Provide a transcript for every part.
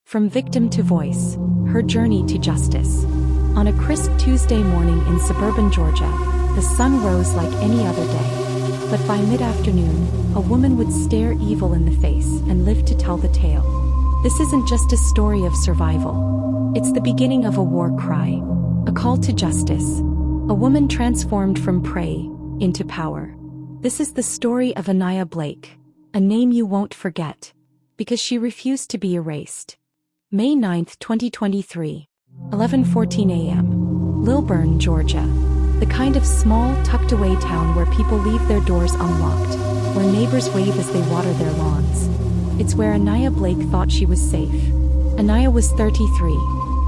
From victim to voice, her journey to justice. On a crisp Tuesday morning in suburban Georgia, the sun rose like any other day. But by mid-afternoon, a woman would stare evil in the face and live to tell the tale. This isn't just a story of survival. It's the beginning of a war cry, a call to justice. A woman transformed from prey into power. This is the story of Anaya Blake, a name you won't forget, because she refused to be erased. May 9, 2023, 11:14 a.m. Lilburn, Georgia. The kind of small, tucked-away town where people leave their doors unlocked, where neighbors wave as they water their lawns. It's where Anaya Blake thought she was safe. Anaya was 33,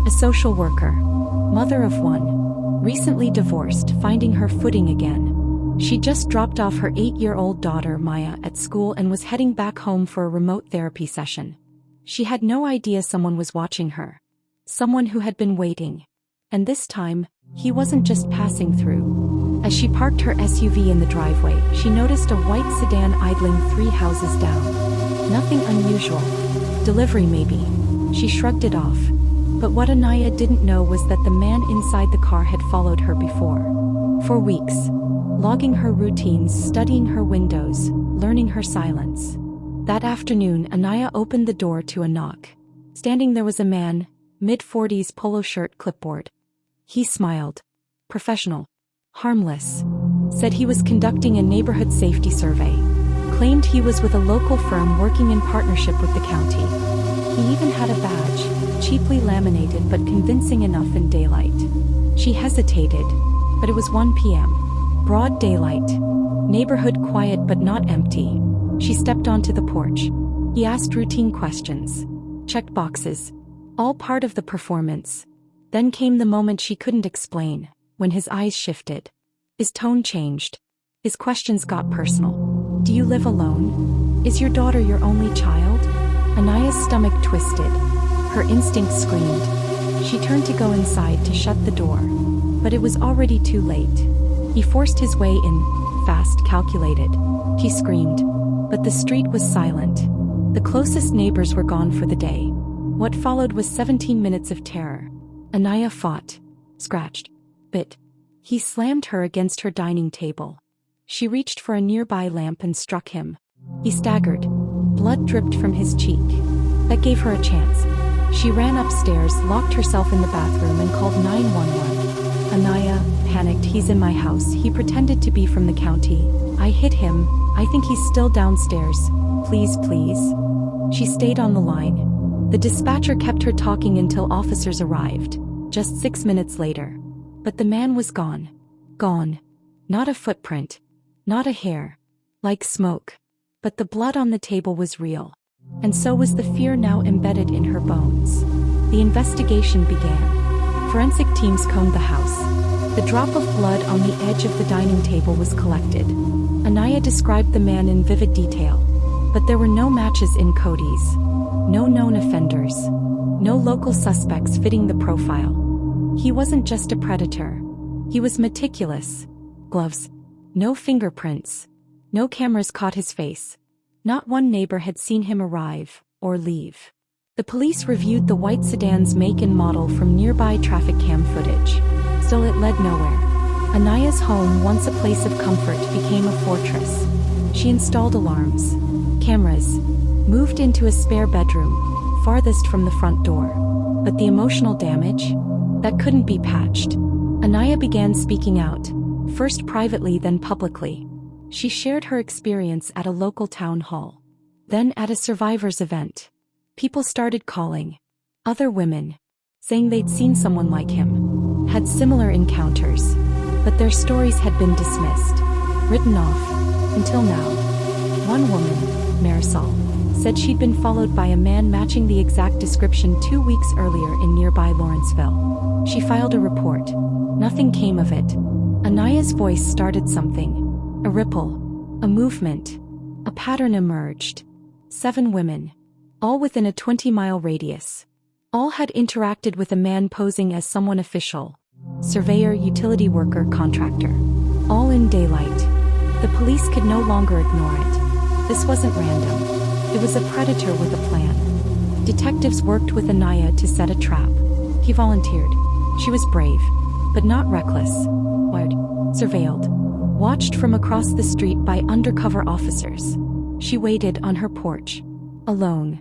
a social worker, mother of one, recently divorced, finding her footing again. She just dropped off her 8-year-old daughter Maya at school and was heading back home for a remote therapy session. She had no idea someone was watching her. Someone who had been waiting. And this time, he wasn't just passing through. As she parked her SUV in the driveway, she noticed a white sedan idling 3 houses down. Nothing unusual. Delivery maybe. She shrugged it off. But what Anaya didn't know was that the man inside the car had followed her before. For weeks. Logging her routines, studying her windows, learning her silence. That afternoon, Anaya opened the door to a knock. Standing there was a man, mid-40s, polo shirt, clipboard. He smiled. Professional. Harmless. Said he was conducting a neighborhood safety survey. Claimed he was with a local firm working in partnership with the county. He even had a badge, cheaply laminated but convincing enough in daylight. She hesitated, but it was 1 p.m. Broad daylight. Neighborhood quiet but not empty. She stepped onto the porch. He asked routine questions. Checked boxes. All part of the performance. Then came the moment she couldn't explain, when his eyes shifted. His tone changed. His questions got personal. Do you live alone? Is your daughter your only child? Anaya's stomach twisted. Her instinct screamed. She turned to go inside to shut the door. But it was already too late. He forced his way in, fast, calculated. She screamed. But the street was silent. The closest neighbors were gone for the day. What followed was 17 minutes of terror. Anaya fought, scratched, bit. He slammed her against her dining table. She reached for a nearby lamp and struck him. He staggered. Blood dripped from his cheek. That gave her a chance. She ran upstairs, locked herself in the bathroom and called 911. Anaya, panicked, he's in my house. He pretended to be from the county. I hit him. I think he's still downstairs. Please, please. She stayed on the line. The dispatcher kept her talking until officers arrived, just 6 minutes later. But the man was gone. Gone. Not a footprint. Not a hair. Like smoke. But the blood on the table was real. And so was the fear now embedded in her bones. The investigation began. Forensic teams combed the house. The drop of blood on the edge of the dining table was collected. Anaya described the man in vivid detail. But there were no matches in Cody's. No known offenders. No local suspects fitting the profile. He wasn't just a predator. He was meticulous. Gloves. No fingerprints. No cameras caught his face. Not one neighbor had seen him arrive or leave. The police reviewed the white sedan's make and model from nearby traffic cam footage. Still, it led nowhere. Anaya's home, once a place of comfort, became a fortress. She installed alarms, cameras, moved into a spare bedroom, farthest from the front door. But the emotional damage? That couldn't be patched. Anaya began speaking out, first privately then publicly. She shared her experience at a local town hall. Then at a survivors event. People started calling. Other women. Saying they'd seen someone like him. Had similar encounters. But their stories had been dismissed. Written off. Until now. One woman, Marisol, said she'd been followed by a man matching the exact description 2 weeks earlier in nearby Lawrenceville. She filed a report. Nothing came of it. Anaya's voice started something. A ripple. A movement. A pattern emerged. 7 women. All within a 20-mile radius. All had interacted with a man posing as someone official. Surveyor, utility worker, contractor. All in daylight. The police could no longer ignore it. This wasn't random. It was a predator with a plan. Detectives worked with Anaya to set a trap. He volunteered. She was brave, but not reckless. Wired, surveilled, watched from across the street by undercover officers. She waited on her porch, alone.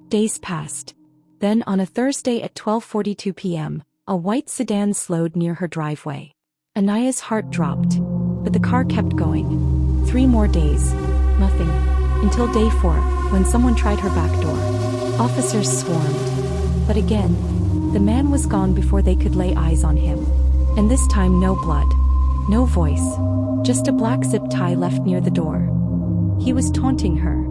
Days passed. Then on a Thursday at 12:42 p.m., a white sedan slowed near her driveway. Anaya's heart dropped, but the car kept going. 3 more days. Nothing. Until day 4, when someone tried her back door. Officers swarmed. But again, the man was gone before they could lay eyes on him. And this time no blood. No voice. Just a black zip tie left near the door. He was taunting her,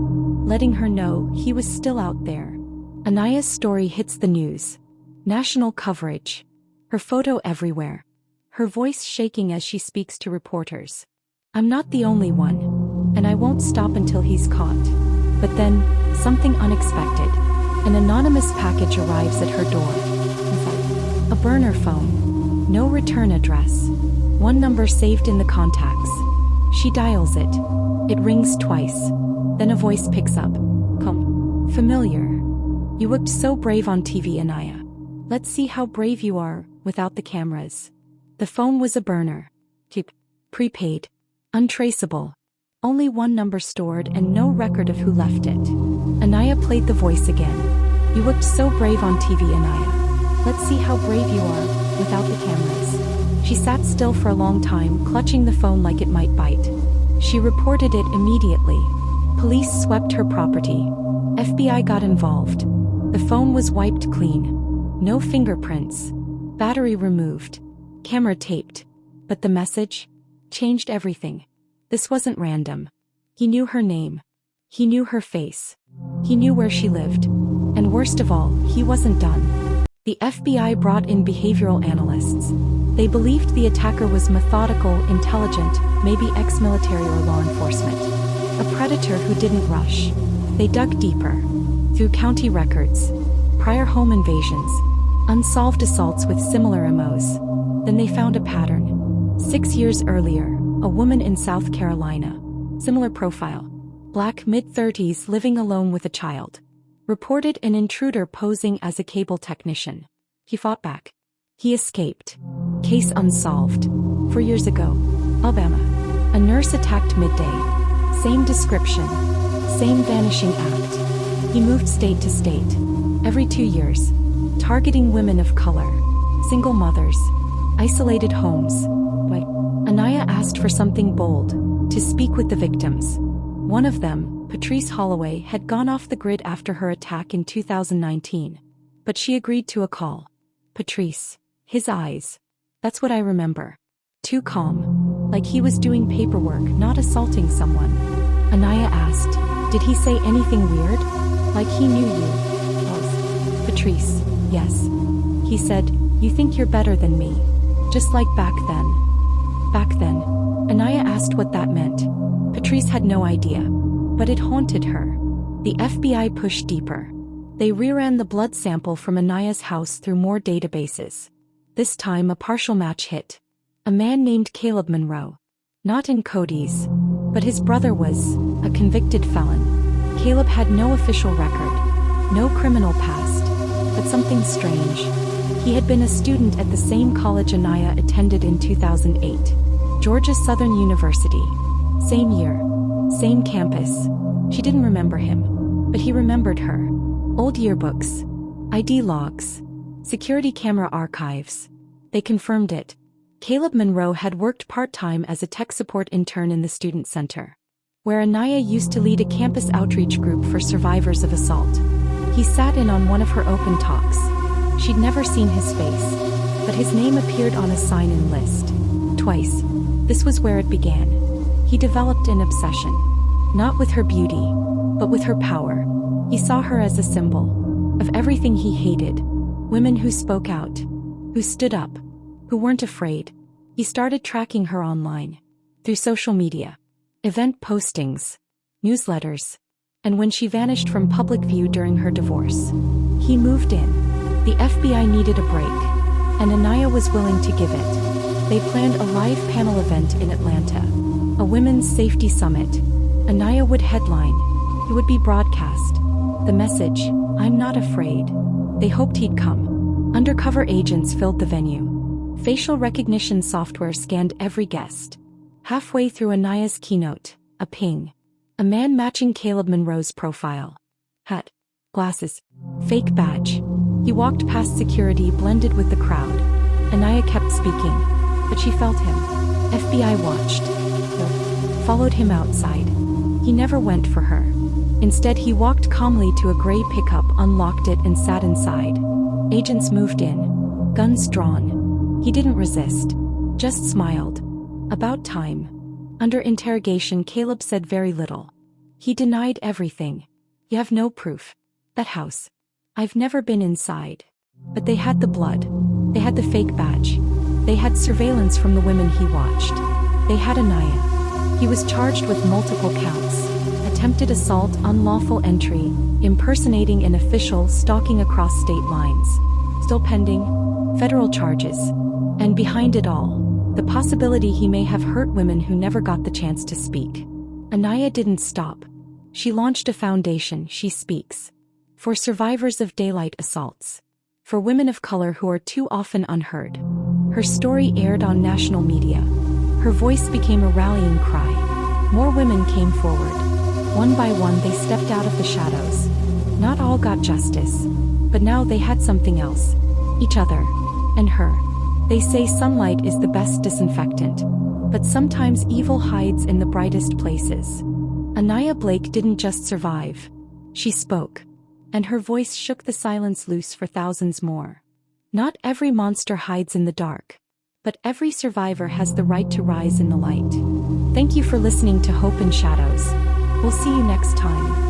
letting her know he was still out there. Anaya's story hits the news. National coverage. Her photo everywhere. Her voice shaking as she speaks to reporters. I'm not the only one, and I won't stop until he's caught. But then, something unexpected. An anonymous package arrives at her door. Inside, a burner phone. No return address. 1 number saved in the contacts. She dials it. It rings twice. Then a voice picks up. Come. Familiar. You looked so brave on TV, Anaya. Let's see how brave you are without the cameras. The phone was a burner. Cheap. Prepaid. Untraceable. Only 1 number stored and no record of who left it. Anaya played the voice again. You looked so brave on TV, Anaya. Let's see how brave you are without the cameras. She sat still for a long time, clutching the phone like it might bite. She reported it immediately. Police swept her property. FBI got involved. The phone was wiped clean. No fingerprints. Battery removed. Camera taped. But the message changed everything. This wasn't random. He knew her name. He knew her face. He knew where she lived. And worst of all, he wasn't done. The FBI brought in behavioral analysts. They believed the attacker was methodical, intelligent, maybe ex-military or law enforcement. A predator who didn't rush. They dug deeper. Through county records. Prior home invasions. Unsolved assaults with similar MOs. Then they found a pattern. 6 years earlier, a woman in South Carolina. Similar profile. Black, mid-30s, living alone with a child. Reported an intruder posing as a cable technician. He fought back. He escaped. Case unsolved. 4 years ago, Alabama. A nurse attacked midday. Same description. Same vanishing act. He moved state to state. Every 2 years. Targeting women of color. Single mothers. Isolated homes. But Anaya asked for something bold. To speak with the victims. One of them, Patrice Holloway, had gone off the grid after her attack in 2019. But she agreed to a call. Patrice. His eyes. That's what I remember. Too calm. Like he was doing paperwork, not assaulting someone. Anaya asked, did he say anything weird? Like he knew you? Was. Patrice. Yes. He said, you think you're better than me. Just like back then. Back then. Anaya asked what that meant. Patrice had no idea. But it haunted her. The FBI pushed deeper. They reran the blood sample from Anaya's house through more databases. This time a partial match hit. A man named Caleb Monroe. Not in Cody's. But his brother was a convicted felon. Caleb had no official record. No criminal past. But something strange. He had been a student at the same college Anaya attended in 2008. Georgia Southern University. Same year. Same campus. She didn't remember him. But he remembered her. Old yearbooks. ID logs. Security camera archives. They confirmed it. Caleb Monroe had worked part-time as a tech support intern in the student center, where Anaya used to lead a campus outreach group for survivors of assault. He sat in on one of her open talks. She'd never seen his face, but his name appeared on a sign-in list. Twice. This was where it began. He developed an obsession. Not with her beauty, but with her power. He saw her as a symbol of everything he hated. Women who spoke out, who stood up, who weren't afraid. He started tracking her online, through social media, event postings, newsletters, and when she vanished from public view during her divorce. He moved in. The FBI needed a break, and Anaya was willing to give it. They planned a live panel event in Atlanta, a women's safety summit. Anaya would headline. It would be broadcast. The message, I'm not afraid. They hoped he'd come. Undercover agents filled the venue. Facial recognition software scanned every guest. Halfway through Anaya's keynote, a ping. A man matching Caleb Monroe's profile. Hat, glasses, fake badge. He walked past security blended with the crowd. Anaya kept speaking, but she felt him. FBI watched. Followed him outside. He never went for her. Instead, he walked calmly to a gray pickup, unlocked it, and sat inside. Agents moved in. Guns drawn. He didn't resist. Just smiled. About time. Under interrogation, Caleb said very little. He denied everything. You have no proof. That house. I've never been inside. But they had the blood. They had the fake badge. They had surveillance from the women he watched. They had Anaya. He was charged with multiple counts. Attempted assault, unlawful entry, impersonating an official, stalking across state lines. Still pending. Federal charges. And behind it all, the possibility he may have hurt women who never got the chance to speak. Anaya didn't stop. She launched a foundation, She Speaks. For survivors of daylight assaults. For women of color who are too often unheard. Her story aired on national media. Her voice became a rallying cry. More women came forward. One by one they stepped out of the shadows. Not all got justice. But now they had something else. Each other. And her. They say sunlight is the best disinfectant. But sometimes evil hides in the brightest places. Anaya Blake didn't just survive. She spoke. And her voice shook the silence loose for thousands more. Not every monster hides in the dark. But every survivor has the right to rise in the light. Thank you for listening to Hope in Shadows. We'll see you next time.